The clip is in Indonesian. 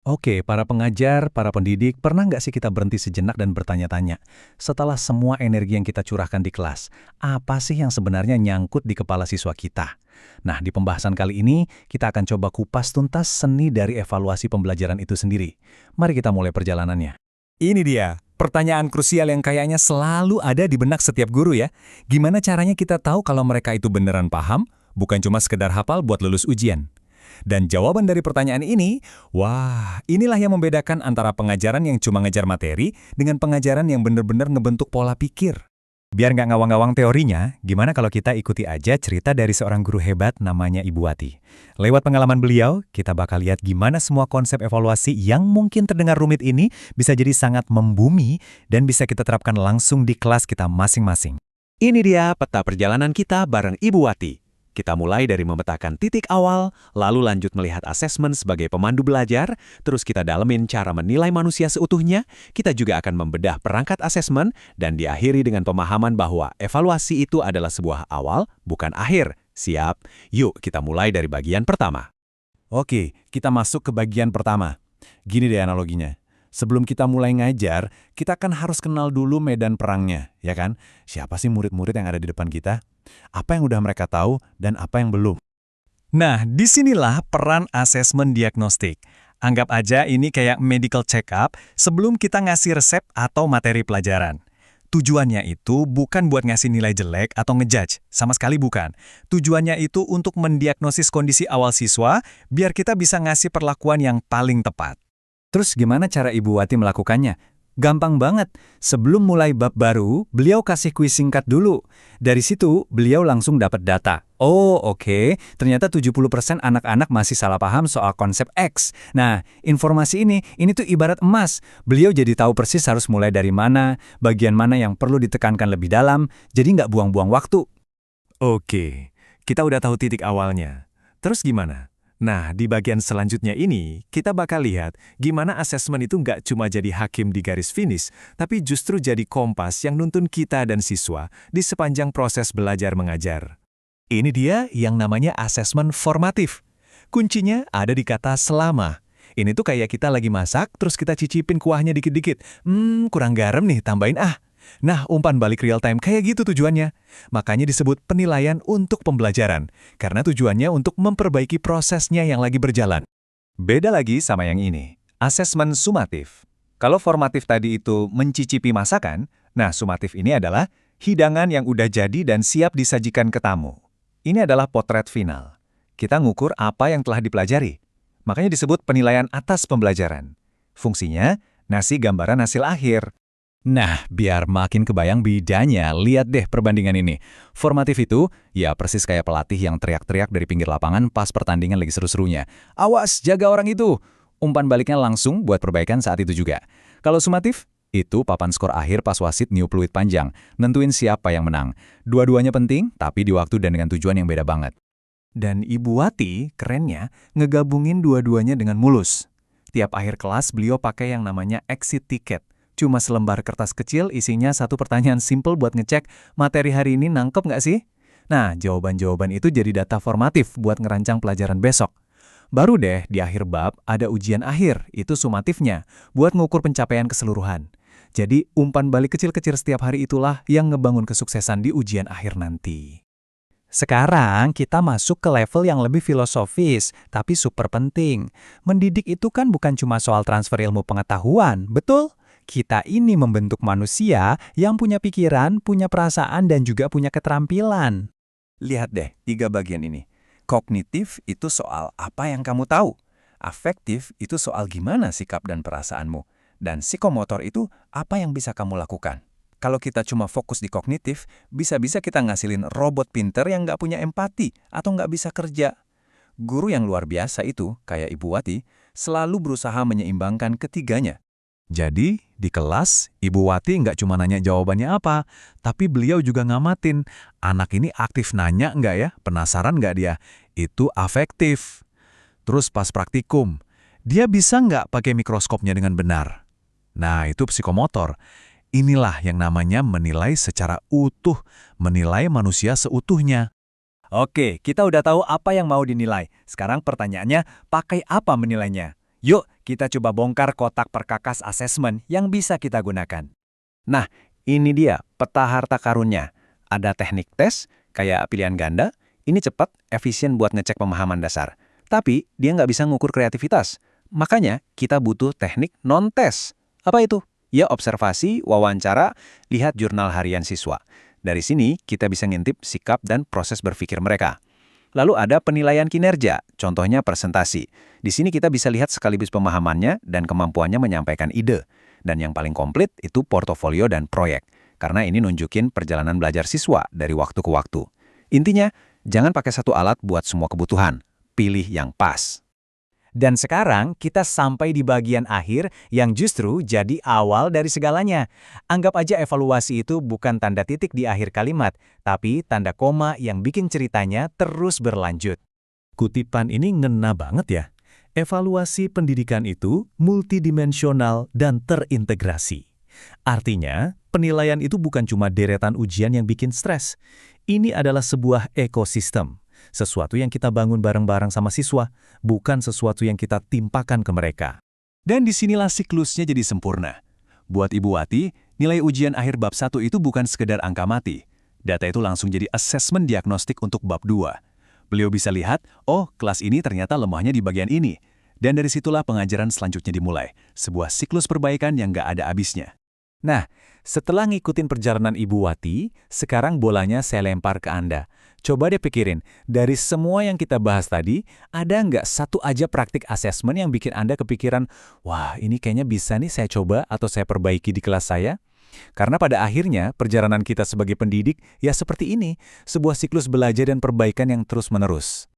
Oke, para pengajar, para pendidik, pernah nggak sih kita berhenti sejenak dan bertanya-tanya, setelah semua energi yang kita curahkan di kelas, apa sih yang sebenarnya nyangkut di kepala siswa kita? Nah, di pembahasan kali ini, kita akan coba kupas tuntas seni dari evaluasi pembelajaran itu sendiri. Mari kita mulai perjalanannya. Ini dia, pertanyaan krusial yang kayaknya selalu ada di benak setiap guru ya. Gimana caranya kita tahu kalau mereka itu beneran paham, bukan cuma sekedar hafal buat lulus ujian? Dan jawaban dari pertanyaan ini, wah, inilah yang membedakan antara pengajaran yang cuma ngejar materi dengan pengajaran yang bener-bener ngebentuk pola pikir. Biar nggak ngawang-ngawang teorinya, gimana kalau kita ikuti aja cerita dari seorang guru hebat namanya Ibu Wati. Lewat pengalaman beliau, kita bakal lihat gimana semua konsep evaluasi yang mungkin terdengar rumit ini bisa jadi sangat membumi dan bisa kita terapkan langsung di kelas kita masing-masing. Ini dia peta perjalanan kita bareng Ibu Wati. Kita mulai dari memetakan titik awal, lalu lanjut melihat asesmen sebagai pemandu belajar, terus kita dalemin cara menilai manusia seutuhnya, kita juga akan membedah perangkat asesmen, dan diakhiri dengan pemahaman bahwa evaluasi itu adalah sebuah awal, bukan akhir. Siap? Yuk kita mulai dari bagian pertama. Oke, kita masuk ke bagian pertama. Gini deh analoginya. Sebelum kita mulai ngajar, kita kan harus kenal dulu medan perangnya, ya kan? Siapa sih murid-murid yang ada di depan kita? Apa yang udah mereka tahu dan apa yang belum? Nah, disinilah peran asesmen diagnostik. Anggap aja ini kayak medical check-up sebelum kita ngasih resep atau materi pelajaran. Tujuannya itu bukan buat ngasih nilai jelek atau ngejudge, sama sekali bukan. Tujuannya itu untuk mendiagnosis kondisi awal siswa, biar kita bisa ngasih perlakuan yang paling tepat. Terus gimana cara Ibu Wati melakukannya? Gampang banget. Sebelum mulai bab baru, beliau kasih kuis singkat dulu. Dari situ, beliau langsung dapat data. Oh, oke. Ternyata 70% anak-anak masih salah paham soal konsep X. Nah, informasi ini tuh ibarat emas. Beliau jadi tahu persis harus mulai dari mana, bagian mana yang perlu ditekankan lebih dalam, jadi nggak buang-buang waktu. Oke, kita udah tahu titik awalnya. Terus gimana? Nah, di bagian selanjutnya ini, kita bakal lihat gimana asesmen itu nggak cuma jadi hakim di garis finish, tapi justru jadi kompas yang nuntun kita dan siswa di sepanjang proses belajar mengajar. Ini dia yang namanya asesmen formatif. Kuncinya ada di kata selama. Ini tuh kayak kita lagi masak, terus kita cicipin kuahnya dikit-dikit. Kurang garam nih, tambahin ah. Nah, umpan balik real time kayak gitu tujuannya. Makanya disebut penilaian untuk pembelajaran, karena tujuannya untuk memperbaiki prosesnya yang lagi berjalan. Beda lagi sama yang ini, asesmen sumatif. Kalau formatif tadi itu mencicipi masakan, nah sumatif ini adalah hidangan yang udah jadi dan siap disajikan ke tamu. Ini adalah potret final. Kita ngukur apa yang telah dipelajari. Makanya disebut penilaian atas pembelajaran. Fungsinya, ngasih gambaran hasil akhir. Nah, biar makin kebayang bedanya, lihat deh perbandingan ini. Formatif itu, ya persis kayak pelatih yang teriak-teriak dari pinggir lapangan pas pertandingan lagi seru-serunya. Awas, jaga orang itu! Umpan baliknya langsung buat perbaikan saat itu juga. Kalau sumatif, itu papan skor akhir pas wasit niup peluit panjang, nentuin siapa yang menang. Dua-duanya penting, tapi di waktu dan dengan tujuan yang beda banget. Dan Ibu Wati, kerennya, ngegabungin dua-duanya dengan mulus. Tiap akhir kelas beliau pakai yang namanya exit ticket. Cuma selembar kertas kecil isinya satu pertanyaan simpel buat ngecek materi hari ini nangkep nggak sih? Nah, jawaban-jawaban itu jadi data formatif buat ngerancang pelajaran besok. Baru deh di akhir bab ada ujian akhir, itu sumatifnya, buat ngukur pencapaian keseluruhan. Jadi umpan balik kecil-kecil setiap hari itulah yang ngebangun kesuksesan di ujian akhir nanti. Sekarang kita masuk ke level yang lebih filosofis, tapi super penting. Mendidik itu kan bukan cuma soal transfer ilmu pengetahuan, betul? Kita ini membentuk manusia yang punya pikiran, punya perasaan, dan juga punya keterampilan. Lihat deh, 3 bagian ini. Kognitif itu soal apa yang kamu tahu. Afektif itu soal gimana sikap dan perasaanmu. Dan psikomotor itu apa yang bisa kamu lakukan. Kalau kita cuma fokus di kognitif, bisa-bisa kita ngasilin robot pinter yang nggak punya empati atau nggak bisa kerja. Guru yang luar biasa itu, kayak Ibu Wati, selalu berusaha menyeimbangkan ketiganya. Jadi, di kelas, Ibu Wati nggak cuma nanya jawabannya apa, tapi beliau juga ngamatin, anak ini aktif nanya nggak ya, penasaran nggak dia, itu afektif. Terus pas praktikum, dia bisa nggak pakai mikroskopnya dengan benar? Nah, itu psikomotor. Inilah yang namanya menilai secara utuh, menilai manusia seutuhnya. Oke, kita udah tahu apa yang mau dinilai. Sekarang pertanyaannya, pakai apa menilainya? Yuk, kita coba bongkar kotak perkakas asesmen yang bisa kita gunakan. Nah, ini dia peta harta karunnya. Ada teknik tes, kayak pilihan ganda. Ini cepat, efisien buat ngecek pemahaman dasar. Tapi, dia nggak bisa ngukur kreativitas. Makanya, kita butuh teknik non-tes. Apa itu? Ya, observasi, wawancara, lihat jurnal harian siswa. Dari sini, kita bisa ngintip sikap dan proses berpikir mereka. Lalu ada penilaian kinerja, contohnya presentasi. Di sini kita bisa lihat sekaligus pemahamannya dan kemampuannya menyampaikan ide. Dan yang paling komplit itu portofolio dan proyek, karena ini nunjukin perjalanan belajar siswa dari waktu ke waktu. Intinya, jangan pakai satu alat buat semua kebutuhan. Pilih yang pas. Dan sekarang kita sampai di bagian akhir yang justru jadi awal dari segalanya. Anggap aja evaluasi itu bukan tanda titik di akhir kalimat, tapi tanda koma yang bikin ceritanya terus berlanjut. Kutipan ini ngena banget ya. Evaluasi pendidikan itu multidimensional dan terintegrasi. Artinya, penilaian itu bukan cuma deretan ujian yang bikin stres. Ini adalah sebuah ekosistem. Sesuatu yang kita bangun bareng-bareng sama siswa, bukan sesuatu yang kita timpakan ke mereka. Dan disinilah siklusnya jadi sempurna. Buat Ibu Wati, nilai ujian akhir bab 1 itu bukan sekedar angka mati. Data itu langsung jadi asesmen diagnostik untuk bab 2. Beliau bisa lihat, oh kelas ini ternyata lemahnya di bagian ini. Dan dari situlah pengajaran selanjutnya dimulai. Sebuah siklus perbaikan yang nggak ada habisnya. Nah, setelah ngikutin perjalanan Ibu Wati, sekarang bolanya saya lempar ke Anda. Coba deh pikirin, dari semua yang kita bahas tadi, ada nggak satu aja praktik asesmen yang bikin Anda kepikiran, wah ini kayaknya bisa nih saya coba atau saya perbaiki di kelas saya? Karena pada akhirnya, perjalanan kita sebagai pendidik ya seperti ini, sebuah siklus belajar dan perbaikan yang terus-menerus.